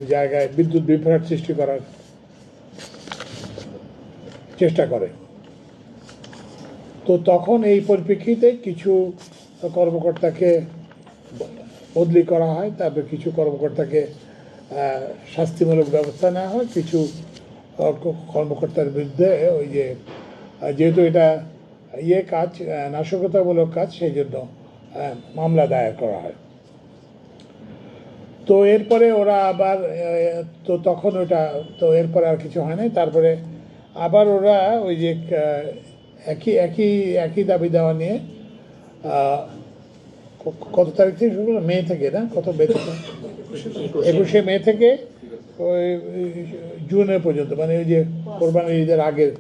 জায়গায় বিদ্যুৎ বিভ্রাট সৃষ্টি করার চেষ্টা করে। তো তখন এই পরিপ্রেক্ষিতে কিছু কর্মকর্তাকে বদলি করা হয়, তারপর কিছু কর্মকর্তাকে শাস্তিমূলক ব্যবস্থা নেওয়া হয়, কিছু কর্মকর্তার বিরুদ্ধে ওই যে যেহেতু এটা কাজ নাশকতামূলক কাজ, সেই জন্য মামলা দায়ের করা হয়। তো এরপরে ওরা আবার তো তখন ওটা তো এরপরে আর কিছু হয় নাই। তারপরে আবার ওরা ওই যে একই দাবি দেওয়া নিয়ে কত তারিখ থেকে শুরু হলো? মে থেকে, না কত মে থেকে 21শে মে থেকে ওই জুনের পর্যন্ত, মানে ওই যে কোরবানির ঈদের আগের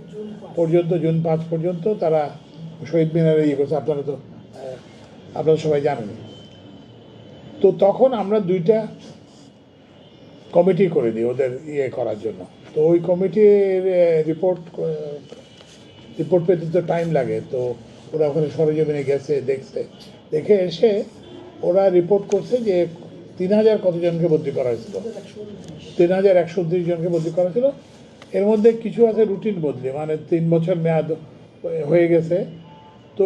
পর্যন্ত, জুন 5 পর্যন্ত তারা শহীদ মিনারে করছে। আপনারা সবাই জানেন। তো তখন আমরা 2টা কমিটি করে দিই ওদের করার জন্য। তো ওই কমিটির রিপোর্ট পেতে তো টাইম লাগে। তো ওরা ওখানে সরেজমিনে গেছে, দেখে এসে ওরা রিপোর্ট করছে যে 3000 কতজনকে বদলি করা হয়েছিল, 3129 জনকে বদলি করা ছিল। এর মধ্যে কিছু আছে রুটিন বদলি, মানে 3 বছর মেয়াদ হয়ে গেছে। তো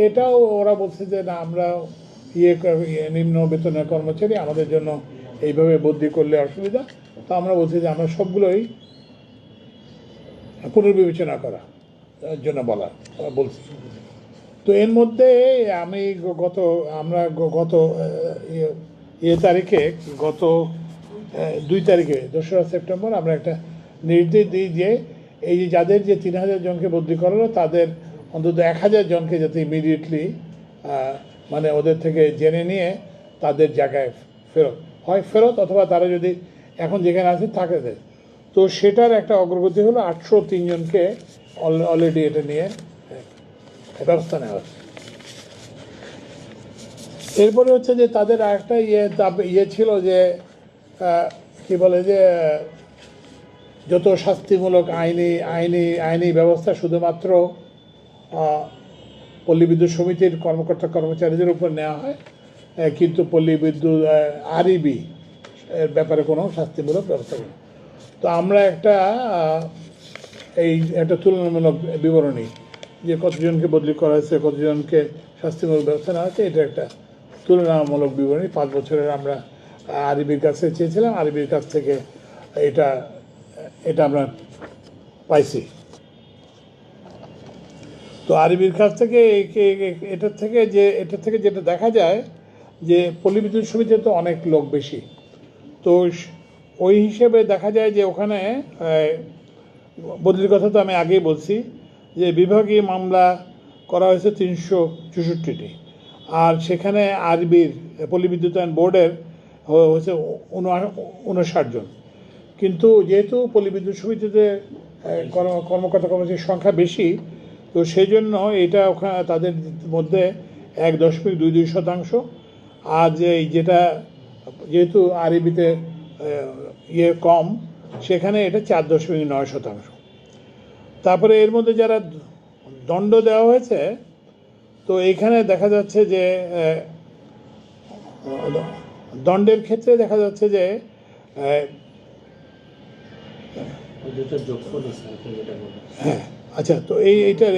এটাও ওরা বলছে যে না, আমরা নিম্ন বেতনের কর্মচারী, আমাদের জন্য এইভাবে বদলি করলে অসুবিধা। তো আমরা বলছি যে আমরা সবগুলোই পুনর্বিবেচনা করার জন্য বলছি। তো এর মধ্যে আমি আমরা গত তারিখে, গত 2 তারিখে 2রা সেপ্টেম্বর আমরা একটা নির্দেশ দিই যে এই যে যাদের যে 3000 জনকে বদলি করা হলো, তাদের অন্তত 1000 জনকে যাতে ইমিডিয়েটলি মানে ওদের থেকে জেনে নিয়ে তাদের জায়গায় ফেরত অথবা তারা যদি এখন যেখানে আছে থাকে দেয়। তো সেটার একটা অগ্রগতি হলো 803 জনকে অলরেডি এটা নিয়ে ব্যবস্থা নেওয়া হচ্ছে। এরপরে হচ্ছে যে তাদের আরেকটা ছিল যে কি বলে যে যত শাস্তিমূলক আইনি ব্যবস্থা শুধুমাত্র পল্লী বিদ্যুৎ সমিতির কর্মচারীদের উপর নেওয়া হয়, কিন্তু পল্লী বিদ্যুৎ আরইবি এর ব্যাপারে কোনো শাস্তিমূলক ব্যবস্থা নেই। তো আমরা একটা তুলনামূলক বিবরণী যে কতজনকে বদলি করা হয়েছে, কতজনকে শাস্তিমূলক ব্যবস্থা নেওয়া হয়েছে, এটা একটা তুলনামূলক বিবরণী 5 বছরের আমরা আরইবির কাছে চেয়েছিলাম। আরইবির কাছ থেকে এটা আমরা পাইছি। তো আরইবির কাছ থেকে এটা থেকে যেটা দেখা যায় যে পল্লী বিদ্যুৎ সমিতিতে তো অনেক লোক বেশি। তো ওই হিসেবে দেখা যায় যে ওখানে বদলির কথা তো আমি আগেই বলছি যে বিভাগীয় মামলা করা হয়েছে 364টি, আর সেখানে আরবির পল্লী বিদ্যুতায়ন বোর্ডের হয়েছে 59 জন। কিন্তু যেহেতু পল্লী বিদ্যুৎ সমিতিতে কর্মচারীর সংখ্যা বেশি, তো সেই জন্য এটা ওখানে তাদের মধ্যে 1.22%। আর যেটা যেহেতু আরইবিতে কম, সেখানে এটা 4.9%। তারপরে এর মধ্যে যারা দণ্ড দেওয়া হয়েছে, তো এইখানে দেখা যাচ্ছে যে দণ্ডের ক্ষেত্রে দেখা যাচ্ছে যে হ্যাঁ, আচ্ছা, তো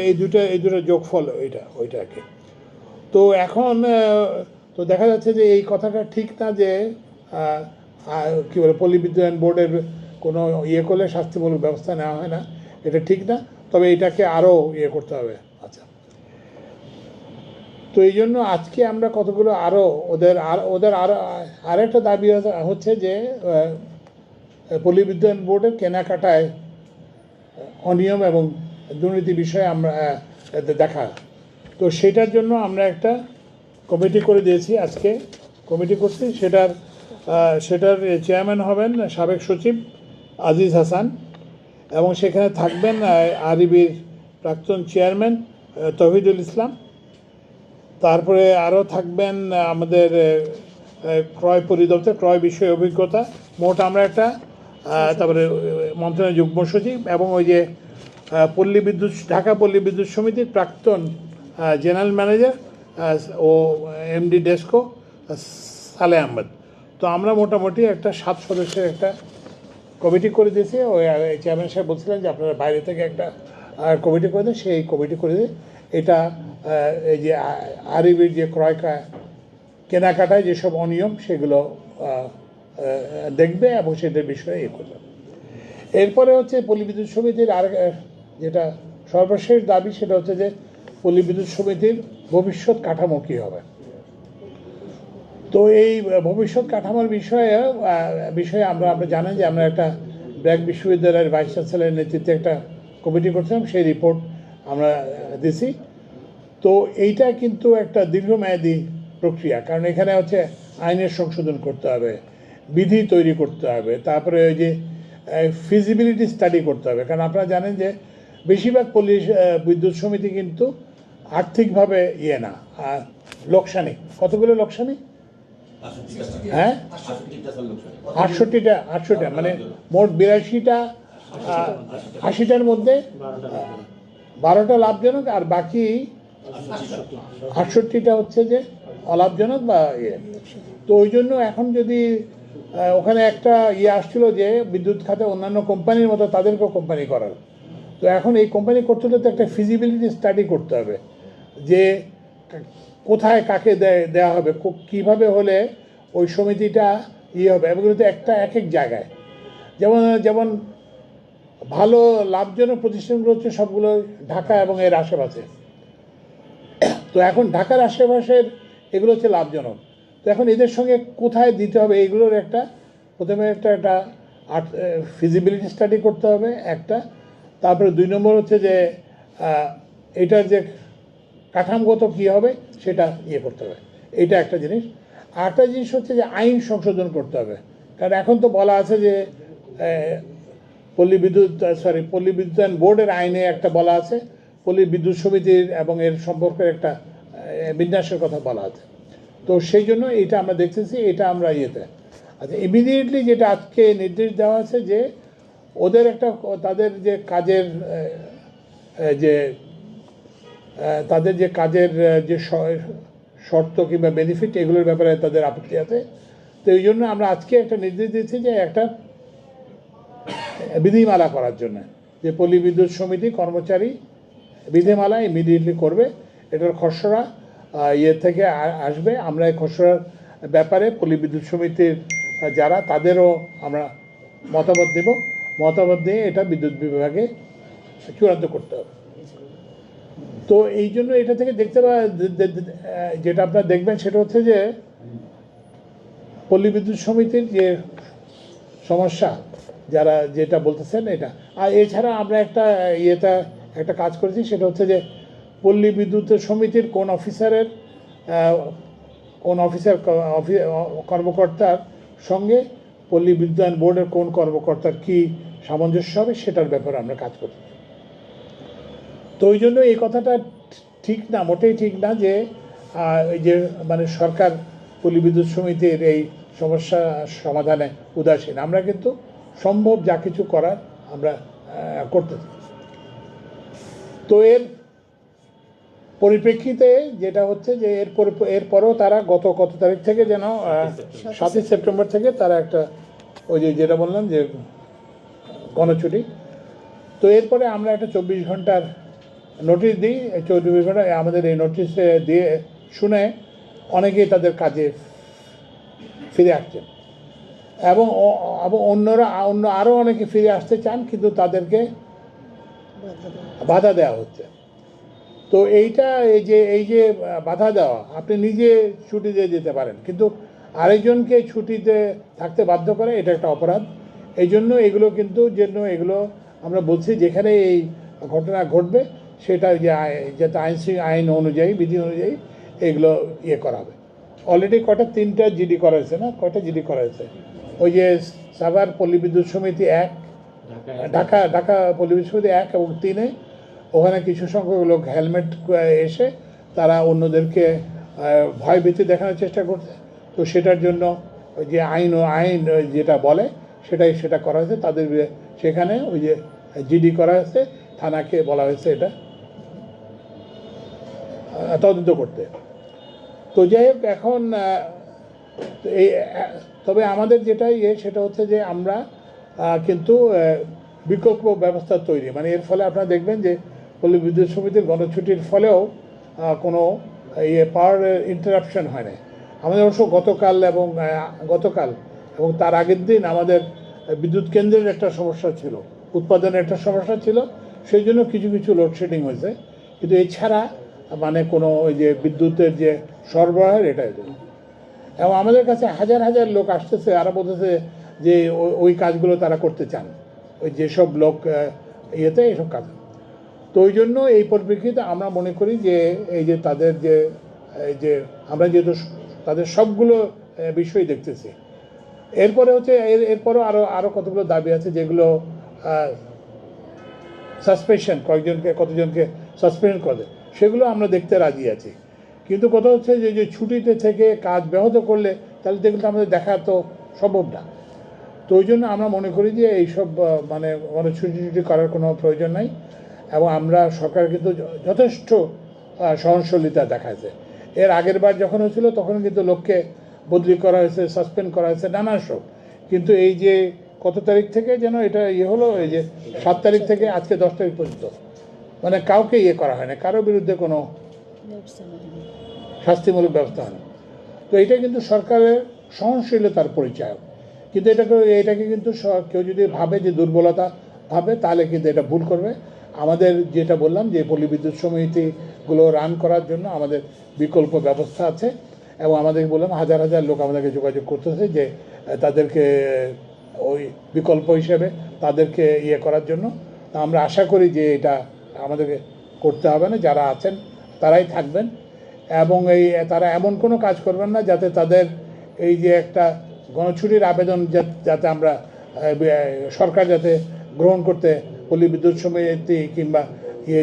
এই দুটা যোগফল ওইটাকে। তো এখন তো দেখা যাচ্ছে যে এই কথাটা ঠিক না যে কী বলে পল্লী বিদ্যুতায়ন বোর্ডের কোনো করলে শাস্তিমূলক ব্যবস্থা নেওয়া হয় না, এটা ঠিক না। তবে এটাকে আরও করতে হবে। আচ্ছা, তো এই জন্য আজকে আমরা কতগুলো ওদের আরেকটা দাবি হচ্ছে যে পল্লী বিদ্যুতায়ন বোর্ডের কেনাকাটায় অনিয়ম এবং দুর্নীতি বিষয়ে আমরা দেখা। তো সেটার জন্য আমরা একটা কমিটি করে দিয়েছি, আজকে কমিটি করছি। সেটার চেয়ারম্যান হবেন সাবেক সচিব আজিজ হাসান, এবং সেখানে থাকবেন আরইবির প্রাক্তন চেয়ারম্যান তৌহিদুল ইসলাম। তারপরে আরও থাকবেন আমাদের ক্রয় পরিদপ্তর, ক্রয় বিষয়ে অভিজ্ঞতা। মোট আমরা একটা তারপরে মন্ত্রণালয়ের যুগ্ম সচিব এবং ওই যে ঢাকা পল্লী বিদ্যুৎ সমিতির প্রাক্তন জেনারেল ম্যানেজার ও এমডি ডেস্কো সালেহ আহমেদ। তো আমরা মোটামুটি একটা 7 সদস্যের একটা কমিটি করে দিয়েছি। ওই চেয়ারম্যান সাহেব বলছিলেন যে আপনারা বাইরে থেকে একটা কমিটি করে দেন, সেই কমিটি করে দিয়ে এটা এই যে আরইবির যে ক্রয় কেনাকাটায় যেসব অনিয়ম সেগুলো দেখবে এবং সেটার বিষয়ে এ করবে। এরপরে হচ্ছে পল্লী বিদ্যুৎ সমিতির আর যেটা সর্বশেষ দাবি সেটা হচ্ছে যে পল্লী বিদ্যুৎ সমিতির ভবিষ্যৎ কাঠামো কী হবে। তো এই ভবিষ্যৎ কাঠামোর বিষয়ে আমরা জানেন যে আমরা একটা ব্র্যাক বিশ্ববিদ্যালয়ের ভাইস চ্যান্সেলরের নেতৃত্বে একটা কমিটি করছিলাম, সেই রিপোর্ট আমরা দিছি। তো এইটা কিন্তু একটা দীর্ঘমেয়াদী প্রক্রিয়া, কারণ এখানে হচ্ছে আইনের সংশোধন করতে হবে, বিধি তৈরি করতে হবে, তারপরে ওই যে ফিজিবিলিটি স্টাডি করতে হবে। কারণ আপনারা জানেন যে বেশিরভাগ পল্লী বিদ্যুৎ সমিতি কিন্তু আর্থিকভাবে না, লোকসানি। কতগুলো লোকসানি? হ্যাঁ, 68টা, মানে মোট 82টা, 80টার মধ্যে 12টা লাভজনক আর বাকি 68টা হচ্ছে যে অলাভজনক বা তো ওই জন্য এখন যদি ওখানে একটা আসছিল যে বিদ্যুৎ খাতে অন্যান্য কোম্পানির মতো তাদেরকেও কোম্পানি করার, তো এখন এই কোম্পানি করতে হলে তো একটা ফিজিবিলিটি স্টাডি করতে হবে যে কোথায় কাকে দেওয়া হবে, কীভাবে হলে ওই সমিতিটা হবে, এবং তো একটা এক এক জায়গায়। যেমন ভালো লাভজনক প্রতিষ্ঠানগুলো হচ্ছে সবগুলো ঢাকা এবং এর আশেপাশে। তো এখন ঢাকার আশেপাশের এগুলো হচ্ছে লাভজনক। তো এখন এদের সঙ্গে কোথায় দিতে হবে এইগুলোর প্রথমে একটা ফিজিবিলিটি স্টাডি করতে হবে একটা। তারপরে 2 নম্বর হচ্ছে যে এটার যে কাঠামোগত কী হবে সেটা করতে হবে, এইটা একটা জিনিস। আরেকটা জিনিস হচ্ছে যে আইন সংশোধন করতে হবে। কারণ এখন তো বলা আছে যে পল্লী বিদ্যুতায়ন বোর্ডের আইনে একটা বলা আছে, পল্লী বিদ্যুৎ সমিতির এবং এর সম্পর্কের একটা বিন্যাসের কথা বলা আছে। তো সেই জন্য এটা আমরা দেখতেছি, এটা আমরা আচ্ছা, ইমিডিয়েটলি যেটা আজকে নির্দেশ দেওয়া আছে যে ওদের তাদের যে কাজের যে শর্ত কিংবা বেনিফিট এগুলোর ব্যাপারে তাদের আপত্তি আছে। তো এই জন্য আমরা আজকে একটা নির্দেশ দিয়েছি যে একটা বিধিমালা করার জন্য, যে পল্লী বিদ্যুৎ সমিতি কর্মচারী বিধিমালা ইমিডিয়েটলি করবে। এটার খসড়া থেকে আসবে। আমরা এই খসড়ার ব্যাপারে পল্লী বিদ্যুৎ সমিতির যারা তাদেরও আমরা মতামত দিয়ে এটা বিদ্যুৎ বিভাগে চূড়ান্ত করতে হবে। তো এই জন্য এটা থেকে যেটা আপনারা দেখবেন সেটা হচ্ছে যে পল্লী বিদ্যুৎ সমিতির যে সমস্যা যারা যেটা বলতেছেন এটা, আর এছাড়া আমরা একটা কাজ করেছি, সেটা হচ্ছে যে পল্লী বিদ্যুৎ সমিতির কোন কর্মকর্তার সঙ্গে পল্লী বিদ্যুতায়ন বোর্ডের কোন কর্মকর্তার কি সামঞ্জস্য হবে সেটার ব্যাপারে আমরা কাজ করছি। তো ওই জন্য এই কথাটা ঠিক না, মোটেই ঠিক না যে এই যে মানে সরকার পল্লী বিদ্যুৎ সমিতির এই সমস্যা সমাধানে উদাসীন। আমরা কিন্তু সম্ভব যা কিছু করার আমরা করতে চাই। তো এর পরিপ্রেক্ষিতে যেটা হচ্ছে যে এরপরেও তারা কত তারিখ থেকে যেন 7ই সেপ্টেম্বর থেকে তারা একটা ওই যেটা বললাম যে গণছুটি। তো এরপরে আমরা একটা 24 ঘন্টার নোটিশ দিই। 24 ঘন্টা আমাদের এই নোটিশ দিয়ে শুনে অনেকেই তাদের কাজে ফিরে আসছেন, এবং অন্য আরও অনেকে ফিরে আসতে চান, কিন্তু তাদেরকে বাধা দেওয়া হচ্ছে। তো এই যে বাধা দেওয়া, আপনি নিজে ছুটিতে যেতে পারেন, কিন্তু আরেকজনকে ছুটিতে থাকতে বাধ্য করে, এটা একটা অপরাধ। এই জন্য এগুলো আমরা বলছি যেখানে এই ঘটনা ঘটবে সেটা যাতে আইন অনুযায়ী বিধি অনুযায়ী এগুলো করা হবে। অলরেডি 3টা জিডি করা হয়েছে, না কয়টা জিডি করা হয়েছে? ওই যে সাভার পল্লী বিদ্যুৎ সমিতি 1, ঢাকা পল্লী বিদ্যুৎ সমিতি 1 এবং 3-এ ওখানে কিছু সংখ্যক লোক হেলমেট এসে তারা অন্যদেরকে ভয়ভীতি দেখানোর চেষ্টা করছে। তো সেটার জন্য ওই যে আইন যেটা বলে সেটা করা হয়েছে। তাদের সেখানে ওই যে জিডি করা হয়েছে, থানাকে বলা হয়েছে এটা তদন্ত করতে। তো যাই হোক, এখন তো এই তবে আমাদের যেটা সেটা হচ্ছে যে আমরা কিন্তু বিকল্প ব্যবস্থা তৈরি, মানে এর ফলে আপনারা দেখবেন যে পল্লী বিদ্যুৎ সমিতির গণছুটির ফলেও কোনো পাওয়ার ইন্টারাপশন হয় না। আমাদের অবশ্য গতকাল এবং তার আগের দিন আমাদের বিদ্যুৎ কেন্দ্রের একটা সমস্যা ছিল, উৎপাদনের একটা সমস্যা ছিল, সেই জন্য কিছু কিছু লোডশেডিং হয়েছে, কিন্তু এছাড়া মানে কোনো ওই যে বিদ্যুতের যে সরবরাহের এটাই। এবং আমাদের কাছে হাজার হাজার লোক আসতেছে, আর বলতেছে যে ওই কাজগুলো তারা করতে চান, ওই যেসব লোক এইসব কাজ। তো ওই জন্য এই পরিপ্রেক্ষিতে আমরা মনে করি যে এই যে তাদের যে আমরা যেহেতু তাদের সবগুলো বিষয় দেখতেছি, এরপরে হচ্ছে এরপরেও আরও কতগুলো দাবি আছে যেগুলো সাসপেনশন, কতজনকে সাসপেন্ড করে, সেগুলো আমরা দেখতে রাজি আছি। কিন্তু কথা হচ্ছে যে ছুটিতে থেকে কাজ ব্যাহত করলে তাহলে দেখলে আমাদের দেখা তো সম্ভব না। তো ওই জন্য আমরা মনে করি যে এইসব মানে ছুটি করার কোনো প্রয়োজন নাই, এবং আমরা সরকার কিন্তু যথেষ্ট সহনশীলতা দেখাচ্ছে। এর আগের বার যখন হয়েছিল তখন কিন্তু লোককে বদলি করা হয়েছে, সাসপেন্ড করা হয়েছে, নানান সব। কিন্তু এই যে কত তারিখ থেকে যেন এটা হলো, এই যে 7 তারিখ থেকে আজকে 10 তারিখ পর্যন্ত মানে কাউকে করা হয় না, কারোর বিরুদ্ধে কোনো শাস্তিমূলক ব্যবস্থা হয় না। তো এটা কিন্তু সরকারের সহনশীলতার পরিচয়। কিন্তু এটাকে কিন্তু কেউ যদি ভাবে যে দুর্বলতা ভাবে, তাহলে কিন্তু এটা ভুল করবে। আমাদের যেটা বললাম যে পল্লী বিদ্যুৎ সমিতিগুলো রান করার জন্য আমাদের বিকল্প ব্যবস্থা আছে, এবং আমাদেরকে বললাম হাজার হাজার লোক আমাদেরকে যোগাযোগ করতেছে যে তাদেরকে ওই বিকল্প হিসেবে তাদেরকে করার জন্য। আমরা আশা করি যে এটা আমাদেরকে করতে হবে না, যারা আছেন তারাই থাকবেন, এবং তারা এমন কোনো কাজ করবেন না যাতে তাদের এই যে একটা গণছুটির আবেদন যাতে আমরা সরকার যাতে গ্রহণ করতে, পল্লী বিদ্যুৎ সমিতি কিংবা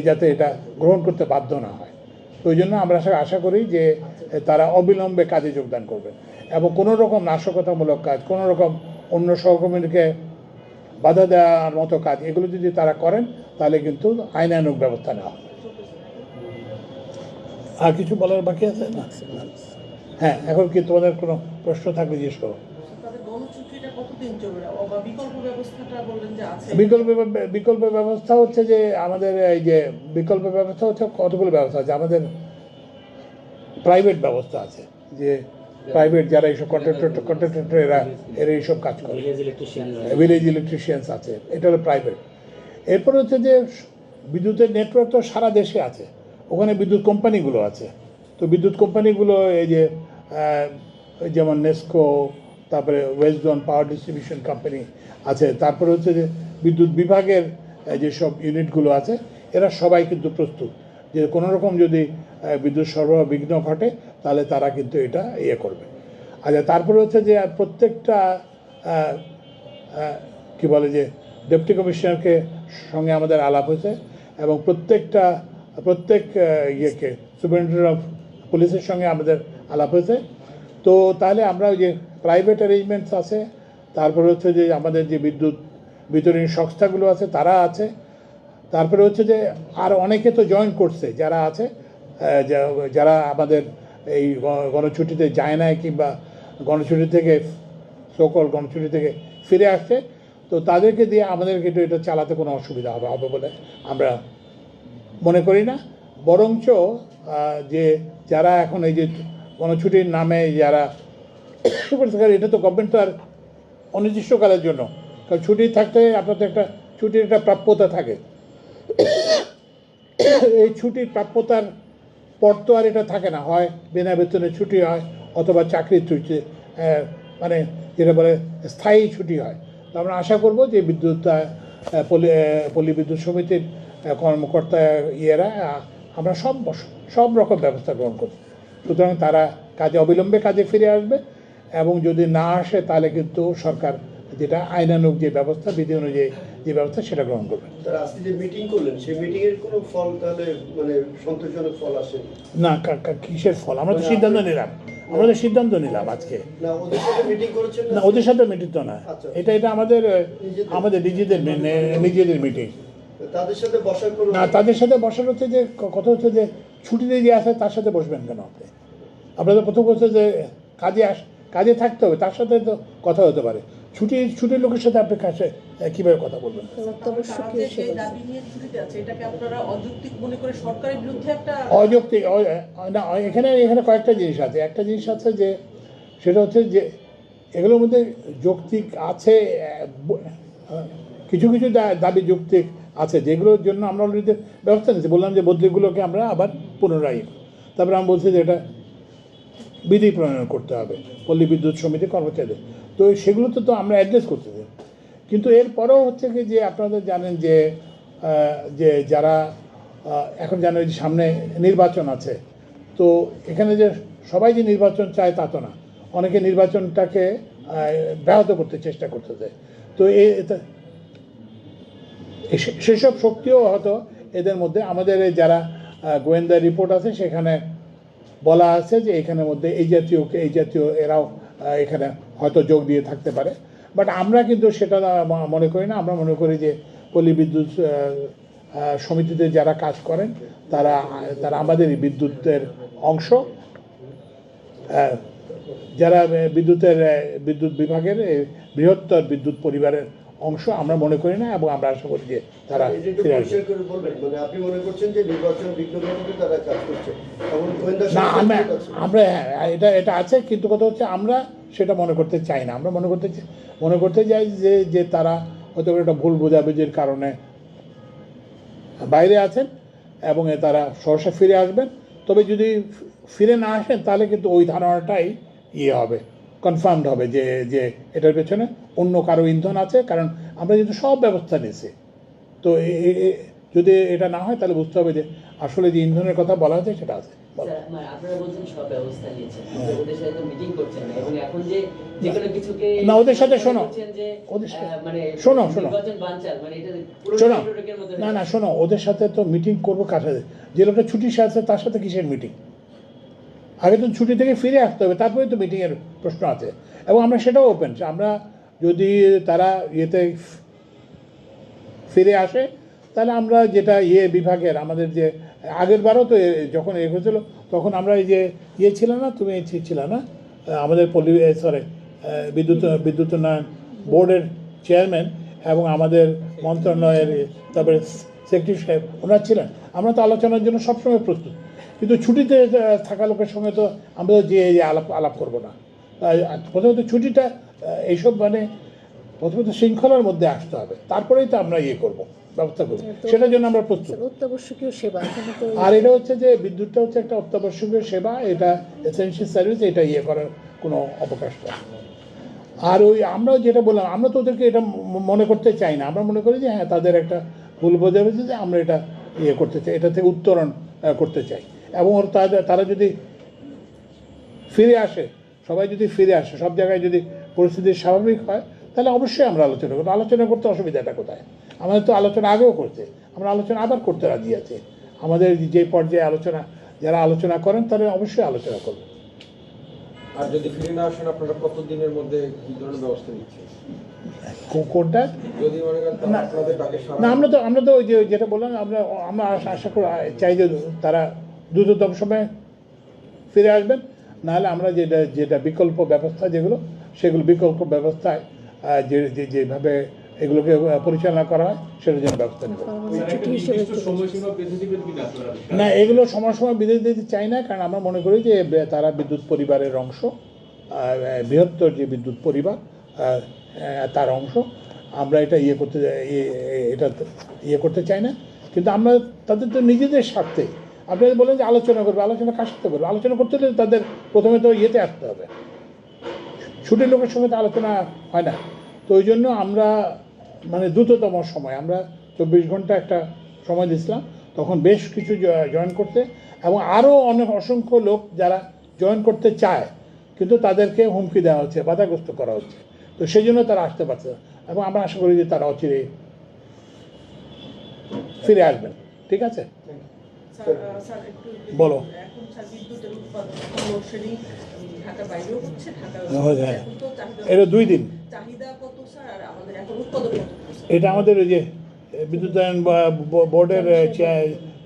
যাতে এটা গ্রহণ করতে বাধ্য না হয়। ওই জন্য আমরা আশা করি যে তারা অবিলম্বে কাজে যোগদান করবেন, এবং কোনো রকম নাশকতামূলক কাজ, কোনো রকম অন্য সহকর্মীকে বাধা দেওয়ার মতো কাজ, এগুলো যদি তারা করেন তাহলে কিন্তু আইনানুগ ব্যবস্থা নেওয়া হবে। আর কিছু বলার বাকি আছে না? হ্যাঁ, এখন কি তোমাদের কোনো প্রশ্ন থাকলে জিজ্ঞেস করো। বিকল্প ব্যবস্থা হচ্ছে যে আমাদের এই যে বিকল্প ব্যবস্থা হচ্ছে কতগুলো ব্যবস্থা আছে। আমাদের প্রাইভেট ব্যবস্থা আছে, যে প্রাইভেট যারা এইসব কন্ট্রাক্টর এরা এইসব কাজ করে, ভিলেজ ইলেকট্রিশিয়ানস আছে, এটা হলো প্রাইভেট। এরপর হচ্ছে যে বিদ্যুতের নেটওয়ার্ক তো সারা দেশে আছে, ওখানে বিদ্যুৎ কোম্পানিগুলো আছে। তো বিদ্যুৎ কোম্পানিগুলো এই যে যেমন নেসকো, তারপরে West zone power distribution company আছে, তারপরে হচ্ছে যে বিদ্যুৎ বিভাগের যেসব ইউনিটগুলো আছে, এরা সবাই কিন্তু প্রস্তুত যে কোনো রকম যদি বিদ্যুৎ সরবরাহ বিঘ্ন ঘটে তাহলে তারা কিন্তু এটা করবে। আচ্ছা, তারপরে হচ্ছে যে প্রত্যেকটা কি বলে যে ডেপুটি কমিশনারকে সঙ্গে আমাদের আলাপ হয়েছে, এবং প্রত্যেক সুপারিনটেন্ডেন্ট অফ পুলিশের সঙ্গে আমাদের আলাপ হয়েছে। তো তাহলে আমরা ওই যে প্রাইভেট অ্যারেঞ্জমেন্টস আছে, তারপরে হচ্ছে যে আমাদের যে বিদ্যুৎ বিতরণী সংস্থাগুলো আছে তারা আছে, তারপরে হচ্ছে যে আর অনেকে তো জয়েন করছে যারা আছে, যারা আমাদের এই গণছুটিতে যায় না কিংবা গণছুটি থেকে গণছুটি থেকে ফিরে আসছে, তো তাদেরকে দিয়ে আমাদেরকে এটা চালাতে কোনো অসুবিধা হবে বলে আমরা মনে করি না। বরঞ্চ যে যারা এখন এই যে গণছুটির নামে যারা এটা তো গভর্নমেন্ট তো আর অনির্দিষ্টকালের জন্য, কারণ ছুটি থাকতে আপনার তো একটা ছুটির একটা প্রাপ্যতা থাকে, এই ছুটির প্রাপ্যতার পর তো আর এটা থাকে না, হয় বিনা বেতনে ছুটি হয় অথবা চাকরির ছুটি, মানে যেটা বলে স্থায়ী ছুটি হয়। তো আমরা আশা করব যে পল্লী বিদ্যুৎ সমিতির কর্মকর্তা আমরা সব রকম ব্যবস্থা গ্রহণ করব, সুতরাং তারা অবিলম্বে কাজে ফিরে আসবে, এবং যদি না আসে তাহলে কিন্তু সরকার যেটা আইনানুগ যে ব্যবস্থা, বিধি অনুযায়ী যে ব্যবস্থা সেটা গ্রহণ করবে। আজকে যে মিটিং করলেন সেই মিটিংয়ের কোনো ফল তাহলে মানে সন্তোষজনক ফল আসে না? কিসের ফল? আমরা তো সিদ্ধান্ত নিলাম আজকে। না ওদের সাথে মিটিং করেছেন? না, ওদের সাথে মিটিং তো না, এটা আমাদের নিজেদের মিটিং। তাদের সাথে বসার কোনো না, তাদের সাথে বসার হচ্ছে যে কথা হচ্ছে যে ছুটিতে যে আসে তার সাথে বসবেন কেন আপনি? আপনাদের প্রথম হচ্ছে যে কাজে থাকতে হবে, তার সাথে তো কথা হতে পারে। ছুটির লোকের সাথে আপনি কাছে কীভাবে কথা বলবেন? অযৌক্তিক না, এখানে কয়েকটা জিনিস আছে। একটা জিনিস আছে যে সেটা হচ্ছে যে এগুলোর মধ্যে যৌক্তিক আছে, কিছু কিছু দাবি যৌক্তিক আছে যেগুলোর জন্য আমরা অলরেডি ব্যবস্থা নিচ্ছি। বললাম যে বদলিগুলোকে আমরা আবার পুনরায়, তারপরে আমি বলছি যে এটা বিধি প্রণয়ন করতে হবে পল্লী বিদ্যুৎ সমিতি কর্মচারীদের। তো সেগুলো তো আমরা অ্যাড্রেস করতে চাই। কিন্তু এরপরেও হচ্ছে কি যে আপনাদের জানেন যে যে যারা এখন জানেন যে সামনে নির্বাচন আছে, তো এখানে যে সবাই যে নির্বাচন চায় তা তো না, অনেকে নির্বাচনটাকে ব্যাহত করতে চেষ্টা করতেছে। তো সেসব শক্তিও হয়তো এদের মধ্যে, আমাদের যারা গোয়েন্দা রিপোর্ট আছে সেখানে বলা আছে যে এখানের মধ্যে এই জাতীয় এরাও এখানে হয়তো যোগ দিয়ে থাকতে পারে। বাট আমরা কিন্তু সেটা মনে করি না। আমরা মনে করি যে পল্লী বিদ্যুৎ সমিতিতে যারা কাজ করেন তারা আমাদেরই বিদ্যুতের অংশ, যারা বিদ্যুৎ বিভাগের বৃহত্তর বিদ্যুৎ পরিবারের অংশ আমরা মনে করি না, এবং আমরা আশা করি যে তারা ফিরে আসবে। মানে আপনি মনে করছেন যে নির্বাচন বিঘ্ন ঘটাতে তারা কাজ করছে? না, আমরা এটা আছে, কিন্তু কথা হচ্ছে আমরা সেটা মনে করতে চাই না। আমরা মনে করতে চাই যে তারা হয়তো একটা ভুল বোঝাবুঝির কারণে বাইরে আছেন এবং তারা সহসা ফিরে আসবেন। তবে যদি ফিরে না আসেন তাহলে কিন্তু ওই ধারণাটাই হবে, কনফার্মড হবে যে এটার পেছনে অন্য কারো ইন্ধন আছে। কারণ আমরা যেহেতু সব ব্যবস্থা নিয়েছি, তো যদি এটা না হয় তাহলে বুঝতে হবে যে আসলে যে ইন্ধনের কথা বলা হয়েছে সেটা আছে। আপনারা বলছেন সব ব্যবস্থা নিয়েছেন, ওদের সাথে তো মিটিং করছেন না, এবং এখন যে যেকোনো কিছুকে না, ওদের সাথে শোনো, মানে শোনো নির্বাচন বানচাল, মানে এটা শোনো, না শোনো, ওদের সাথে তো মিটিং করবো কার সাথে? যে লোকটা ছুটি আছে তার সাথে কিসের মিটিং? আগে তো ছুটি থেকে ফিরে আসতে হবে, তারপরে তো মিটিংয়ের প্রশ্ন আছে। এবং আমরা সেটাও ওপেন, আমরা যদি তারা ইয়েতে ফিরে আসে তাহলে আমরা যেটা বিভাগের আমাদের যে আগের বারও তো যখন হয়েছিল তখন আমরা এই যে ছিল না, তুমি ছিল না, আমাদের বিদ্যুৎ উন্নয়ন বোর্ডের চেয়ারম্যান এবং আমাদের মন্ত্রণালয়ের তারপরে সেক্রেটারি সাহেব ওনারা ছিলেন। আমরা তো আলোচনার জন্য সবসময় প্রস্তুত, কিন্তু ছুটিতে থাকা লোকের সঙ্গে তো আমরা যে আলাপ করবো না। প্রথমত ছুটিটা এইসব মানে প্রথমত শৃঙ্খলার মধ্যে আসতে হবে, তারপরেই তো আমরা করবো, ব্যবস্থা করবো, সেটার জন্য আমরা প্রস্তুত। অত্যাবশ্যকীয় সেবা, আর এটা হচ্ছে যে বিদ্যুৎটা হচ্ছে একটা অত্যাবশ্যকীয় সেবা, এটা এসেনশিয়াল সার্ভিস, এটা করার কোনো অবকাশ নেই। আর আমরাও যেটা বললাম, আমরা তো ওদেরকে এটা মনে করতে চাই না। আমরা মনে করি যে হ্যাঁ তাদের একটা ভুল বোঝাবুঝি, যে আমরা এটা করতে চাই, এটা থেকে উত্তরণ করতে চাই। এবং তারা যদি ফিরে আসে, সবাই যদি ফিরে আসে, সব জায়গায় যদি পরিস্থিতি স্বাভাবিক হয় তাহলে অবশ্যই আমরা আলোচনা করবো। আলোচনা করতে অসুবিধাটা কোথায়? আমাদের তো আলোচনা আগেও করছে, আমরা আলোচনা আবার করতে রাজি আছি। আমাদের যে পর্যায়ে যারা আলোচনা করেন তারা অবশ্যই আলোচনা করবেন। আর যদি ফিরে না আসেন আপনারা কত দিনের মধ্যে কি ধরনের ব্যবস্থা নিচ্ছেন? কোনটা? যদি মনে করেন আপনাদের ডাকে না, আমরা তো ওই যেটা বললাম, আমরা আশা করি চাই যে তারা দ্রুততম সময়ে ফিরে আসবেন। নাহলে আমরা যেটা বিকল্প ব্যবস্থা সেগুলো বিকল্প ব্যবস্থায় যেভাবে এগুলোকে পরিচালনা করা হয় সেটার জন্য ব্যবস্থা নেব। না, এগুলো সময় বেঁধে দিতে চাই না, কারণ আমরা মনে করি যে তারা বিদ্যুৎ পরিবারের অংশ, বৃহত্তর যে বিদ্যুৎ পরিবার তার অংশ। আমরা এটা করতে চাই না, কিন্তু আমরা তাদের তো নিজেদের স্বার্থে। আপনারা বলেন যে আলোচনা করবে, আলোচনা কার সাথে করবে? আলোচনা করতে হলে তাদের প্রথমে তো আসতে হবে, ছুটির লোকের সঙ্গে তো আলোচনা হয় না। তো ওই জন্য আমরা মানে দ্রুততম সময়, আমরা 24 ঘন্টা একটা সময় দিয়েছিলাম, তখন বেশ কিছু জয়েন করতে, এবং আরও অসংখ্য লোক যারা জয়েন করতে চায় কিন্তু তাদেরকে হুমকি দেওয়া হচ্ছে, বাধাগ্রস্ত করা হচ্ছে। তো সেই জন্য তারা আসতে পারছে না, এবং আমরা আশা করি যে তারা অচিরে ফিরে আসবেন। ঠিক আছে, বলো। এটা 2 দিন। এটা আমাদের ওই যে বিদ্যুতায়ন বোর্ডের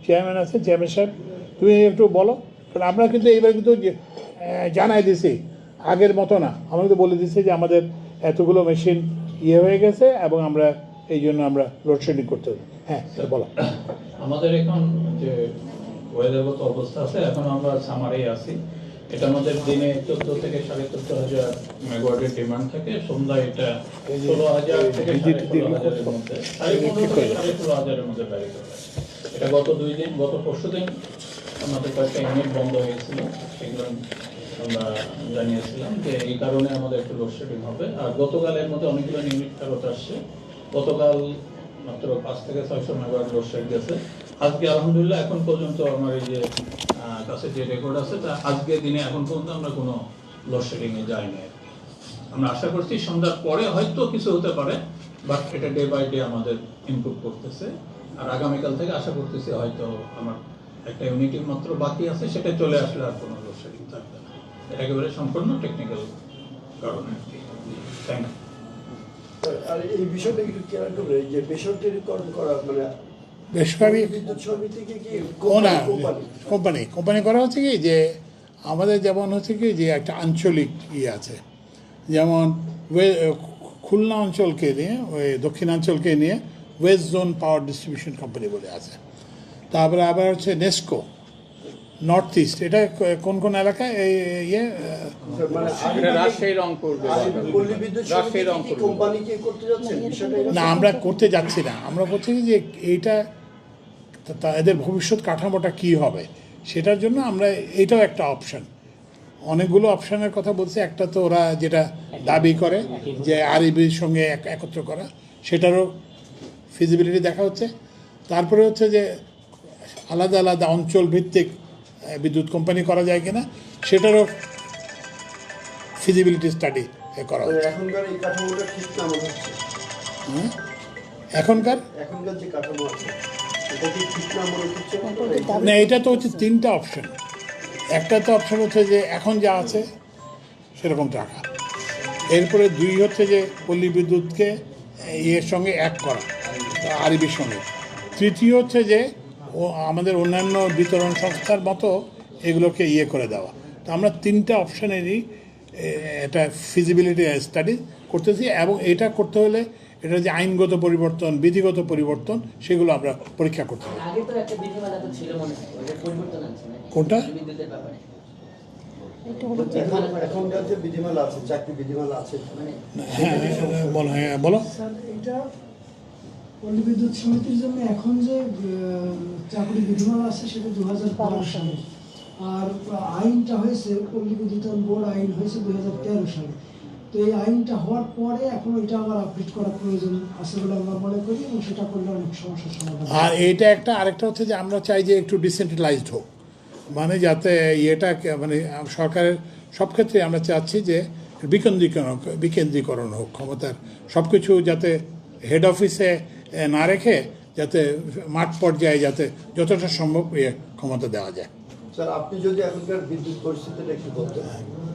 চেয়ারম্যান আছে, চেয়ারম্যান সাহেব, তুমি একটু বলো। কারণ আমরা কিন্তু এইবার কিন্তু জানাই দিছি আগের মতো না। আমাকে তো বলে দিচ্ছে যে আমাদের এতগুলো মেশিন ইয়ে হয়ে গেছে এবং আমরা এই জন্য আমরা লোডশেডিং করতে হবে। হ্যাঁ স্যার বলো। আমাদের এখন যে ওয়েদারগত অবস্থা আছে, এখন আমরা সামারেই আছি। এটা আমাদের দিনে 14 থেকে 14,500 মেগাওয়াটের ডিমান্ড থাকে, সন্ধ্যায় এটা 16,000 থেকে 16,500 এর মধ্যে, 15,500 থেকে 16,000 এর মধ্যে ভ্যারি করে। এটা গত পরশুদিন আমাদের কয়েকটা ইউনিট বন্ধ হয়েছিল, সেগুলো আমরা জানিয়েছিলাম যে এই কারণে আমাদের একটু লোডশেডিং হবে। আর গতকালের মধ্যে অনেকগুলো ইউনিট ফেরত আসছে। গতকাল মাত্র 5 থেকে 600 মেগাওয়াট লোডশেড গেছে। আজকে আলহামদুলিল্লাহ এখন পর্যন্ত আমার এই যে কাছে যে রেকর্ড আছে, তা আজকে দিনে এখন পর্যন্ত আমরা কোনো লোডশেডিং এ যাইনি আর কি। আমরা আশা করছি সন্ধ্যার পরে হয়তো কিছু হতে পারে, বাট এটা ডে বাই ডে আমাদের ইমপ্রুভ করতেছে। আর আগামীকাল থেকে আশা করতেছি হয়তো আমার একটা ইউনিটি মাত্র বাকি আছে, সেটা চলে আসলে আর কোনো লোডশেডিং থাকবে না। এটা একেবারে সম্পূর্ণ টেকনিক্যাল কারণে আর কি। Thank you. আর এই বিষয়টা একটু ক্লিয়ার করবে, এই যে বেসরকারিকরণ করা মানে বেসরকারি বিদ্যুৎ সমিতি কি না কোম্পানি কোম্পানি করা হচ্ছে কি যে আমাদের যেমন হচ্ছে কি যে একটা আঞ্চলিক ইয়ে আছে, যেমন খুলনা অঞ্চলকে নিয়ে ওই দক্ষিণাঞ্চলকে নিয়ে West zone power distribution company বলে আছে। তারপরে আবার হচ্ছে নেস্কো নর্থ ইস্ট, এটা কোন কোন এলাকায় এই ইয়ে মানে এটা রাজশাহী রংপুর পল্লী বিদ্যুৎ সমিতি কি কোম্পানি কি করতে যাচ্ছেন বিষয়টা? না আমরা করতে যাচ্ছি না। আমরা বলছি কি যে এইটা এদের ভবিষ্যৎ কাঠামোটা কি হবে সেটার জন্য আমরা এইটাও একটা অপশন। অনেকগুলো অপশনের কথা বলছে, একটা তো ওরা যেটা দাবি করে যে আরইবির সঙ্গে একত্র করা, সেটারও ফিজিবিলিটি দেখা হচ্ছে। তারপরে হচ্ছে যে আলাদা আলাদা অঞ্চল ভিত্তিক বিদ্যুৎ কোম্পানি করা যায় কিনা সেটারও ফিজিবিলিটি স্টাডি করা হচ্ছে। এখনকার এই কাঠামোটা ঠিক না মনে হচ্ছে? হ্যাঁ? এখনকার যে কাঠামো আছে এটা কি ঠিক না মনে হচ্ছে? না, এটা তো হচ্ছে তিনটা অপশন। একটা তো অপশন হচ্ছে যে এখন যা আছে সেরকম রাখা, এরপরে দুই হচ্ছে যে পল্লী বিদ্যুৎকে ইয়ের সঙ্গে এক করা আরইবির সঙ্গে, তৃতীয় হচ্ছে যে ও আমাদের অন্যান্য বিতরণ সংস্থার মতো এগুলোকে ইয়ে করে দেওয়া। তো আমরা তিনটা অপশানেরই এটা ফিজিবিলিটি স্টাডি করতেছি, এবং এটা করতে হলে এটা যে আইনগত পরিবর্তন, বিধিগত পরিবর্তন, সেগুলো আমরা পরীক্ষা করতে হবে। আগে তো একটা বিধিমালা তো ছিল মনে হয়, ওটা পরিবর্তন আছে না কোনটা? বিদ্যুতের ব্যাপারে। এখনকার যে বিধিমালা আছে, চাকরি বিধিমালা আছে, মানে হ্যাঁ বলো। স্যার এটা পল্লী বিদ্যুৎ সমিতির জন্য এখন যে চাকরি বিধিমালা আছে সেটা 2012 সালে, আর আইনটা হয়েছে পল্লী বিদ্যুতায়ন বোর্ড আইন হয়েছে 2013 সালে। তো এই আইনটা হওয়ার পরে এখন এটা আবার আপডেট করা প্রয়োজন আছে বলে আমরা মনে করি, এবং সেটা করলে অনেক সমস্যার সমাধান। আর এইটা একটা, আরেকটা হচ্ছে যে আমরা চাই যে একটু ডিসেন্ট্রালাইজড হোক, মানে যাতে ইয়েটা মানে সরকারের সব ক্ষেত্রে আমরা চাচ্ছি যে বিকেন্দ্রীকরণ হোক ক্ষমতার, সব কিছু যাতে হেড অফিসে না রেখে যাতে মাঠ পর্যায়ে যাতে যতটা সম্ভব ক্ষমতা দেওয়া যায়। স্যার আপনি যদি এখনকার বিদ্যুৎ পরিস্থিতিটা একটু বলতেন।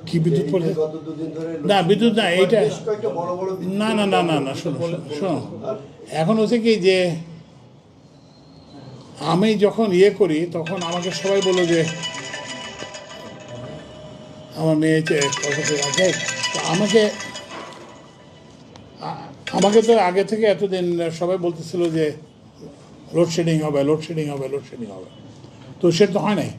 কি বিদ্যুৎ পরিস্থিতি? গত দুদিন ধরে না বিদ্যুৎ না, এইটা বেশ কয়েকটা বড় বড় বিদ্যুৎ না না না না না শোনো শোনো, এখন হচ্ছে কি যে আমি যখন ইয়ে করি তখন আমাকে সবাই বললো যে আমার মেয়ে আছে, তো আমাকে তো আগে থেকে এতদিন সবাই বলতেছিল যে লোডশেডিং হবে, তো সেটা তো হয় নাই।